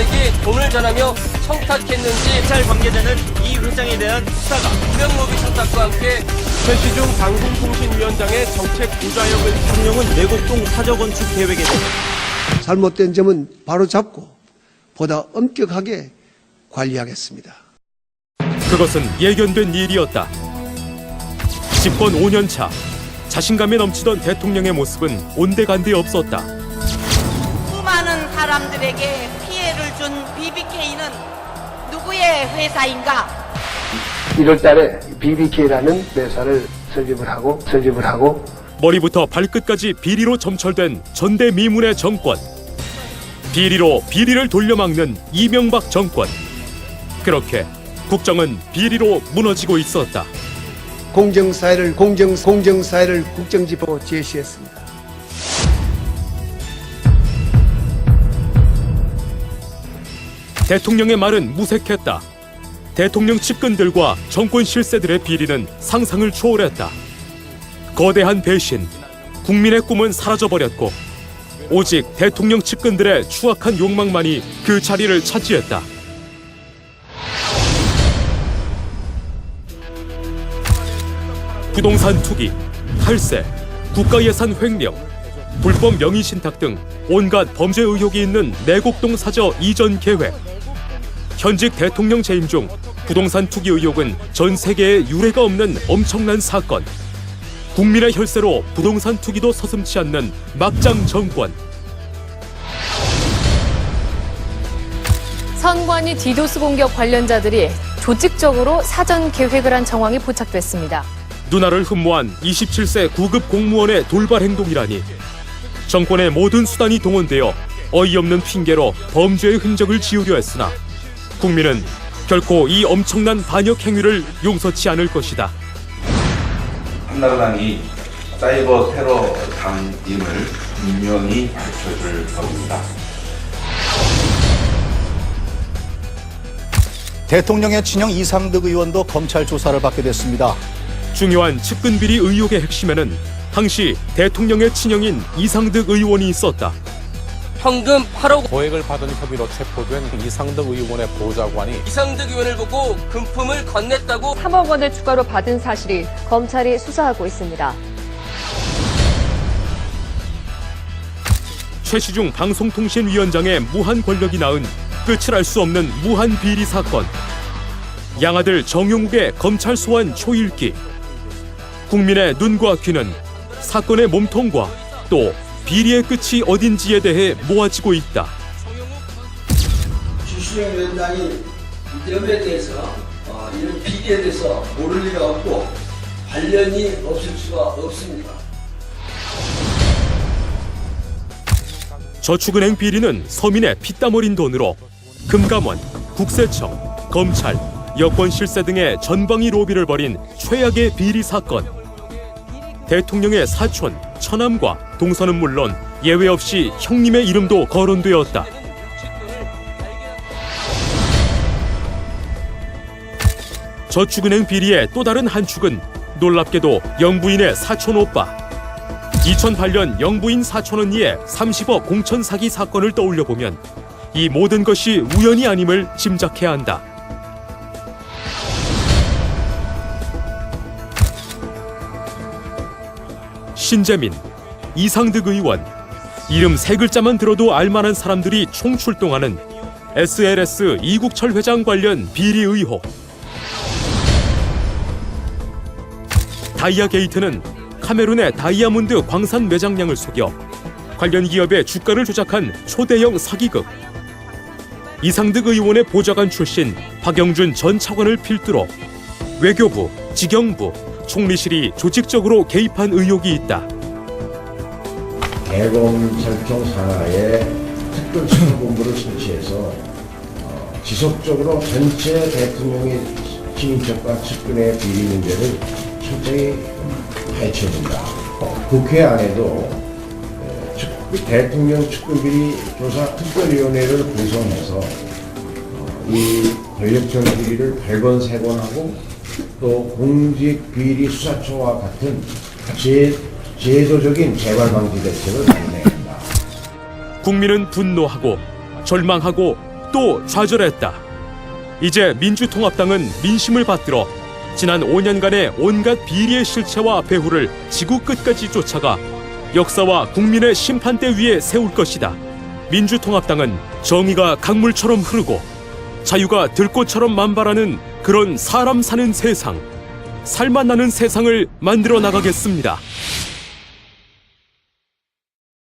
누구에게 돈을 전하며 청탁했는지 검찰 관계자는 이 회장에 대한 수사가 유명로비 청탁과 함께 최시중 방송통신위원장의 정책 부좌역을 대통령은 내곡동 사저건축 계획에 대해 잘못된 점은 바로잡고 보다 엄격하게 관리하겠습니다. 그것은 예견된 일이었다. 집권 5년 차 자신감에 넘치던 대통령의 모습은 온데간데 없었다. 수많은 사람들에게 피해를 준 BBK는 누구의 회사인가? 1월 달에 BBK라는 회사를 설립을 하고 머리부터 발끝까지 비리로 점철된 전대미문의 정권. 비리로 비리를 돌려막는 이명박 정권. 그렇게 국정은 비리로 무너지고 있었다. 공정사회를 국정지표로 제시했습니다. 대통령의 말은 무색했다. 대통령 측근들과 정권 실세들의 비리는 상상을 초월했다. 거대한 배신, 국민의 꿈은 사라져버렸고 오직 대통령 측근들의 추악한 욕망만이 그 자리를 차지했다. 부동산 투기, 탈세, 국가예산 횡령, 불법 명의신탁 등 온갖 범죄 의혹이 있는 내곡동 사저 이전 계획. 현직 대통령 재임 중 부동산 투기 의혹은 전 세계에 유례가 없는 엄청난 사건. 국민의 혈세로 부동산 투기도 서슴지 않는 막장 정권. 선관위 디도스 공격 관련자들이 조직적으로 사전 계획을 한 정황이 포착됐습니다. 누나를 흠모한 27세 구급 공무원의 돌발 행동이라니. 정권의 모든 수단이 동원되어 어이없는 핑계로 범죄의 흔적을 지우려 했으나 국민은 결코 이 엄청난 반역 행위를 용서치 않을 것이다. 한나라당이 사이버 테러 당임을 분명히 밝혀줄 겁니다. 대통령의 친형 이상득 의원도 검찰 조사를 받게 됐습니다. 중요한 측근 비리 의혹의 핵심에는 당시 대통령의 친형인 이상득 의원이 있었다. 현금 8억 고액을 받은 혐의로 체포된 이상득 의원의 보좌관이 이상득 의원을 보고 금품을 건넸다고 3억 원을 추가로 받은 사실이 검찰이 수사하고 있습니다. 최시중 방송통신위원장의 무한 권력이 낳은 끝을 알 수 없는 무한 비리 사건. 양아들 정용욱의 검찰 소환 초읽기. 국민의 눈과 귀는 사건의 몸통과 또 비리의 끝이 어딘지에 대해 모아지고 있다. 주시영 위원장이 이 점에 대해서 이런 비리에 대해서 모를 리가 없고 관련이 없을 수가 없습니다. 저축은행 비리는 서민의 피땀 어린 돈으로 금감원, 국세청, 검찰, 여권 실세 등의 전방위 로비를 벌인 최악의 비리 사건. 대통령의 사촌, 처남과 동선은 물론 예외 없이 형님의 이름도 거론되었다. 저축은행 비리의 또 다른 한 축은 놀랍게도 영부인의 사촌 오빠. 2008년 영부인 사촌 언니의 30억 공천 사기 사건을 떠올려 보면 이 모든 것이 우연이 아님을 짐작해야 한다. 신재민, 이상득 의원, 이름 세 글자만 들어도 알만한 사람들이 총출동하는 SLS 이국철 회장 관련 비리 의혹. 다이아 게이트는 카메룬의 다이아몬드 광산 매장량을 속여 관련 기업의 주가를 조작한 초대형 사기극. 이상득 의원의 보좌관 출신 박영준 전 차관을 필두로 외교부, 지경부, 총리실이 조직적으로 개입한 의혹이 있다. 대검찰청 산하에 특별수사본부를 설치해서 지속적으로 전체 대통령의 친인척과 측근의 비리 문제를 철저히 파헤쳐준다. 국회 안에도 대통령 측근비리 조사 특별위원회를 구성해서 이 권력형 비리를 발견세곤하고 또 공직비리 수사처와 같은 제도적인 재발방지 대책을 마련해야 한다. 국민은 분노하고 절망하고 또 좌절했다. 이제 민주통합당은 민심을 받들어 지난 5년간의 온갖 비리의 실체와 배후를 지구 끝까지 쫓아가 역사와 국민의 심판대 위에 세울 것이다. 민주통합당은 정의가 강물처럼 흐르고 자유가 들꽃처럼 만발하는 그런 사람 사는 세상, 살맛 나는 세상을 만들어 나가겠습니다.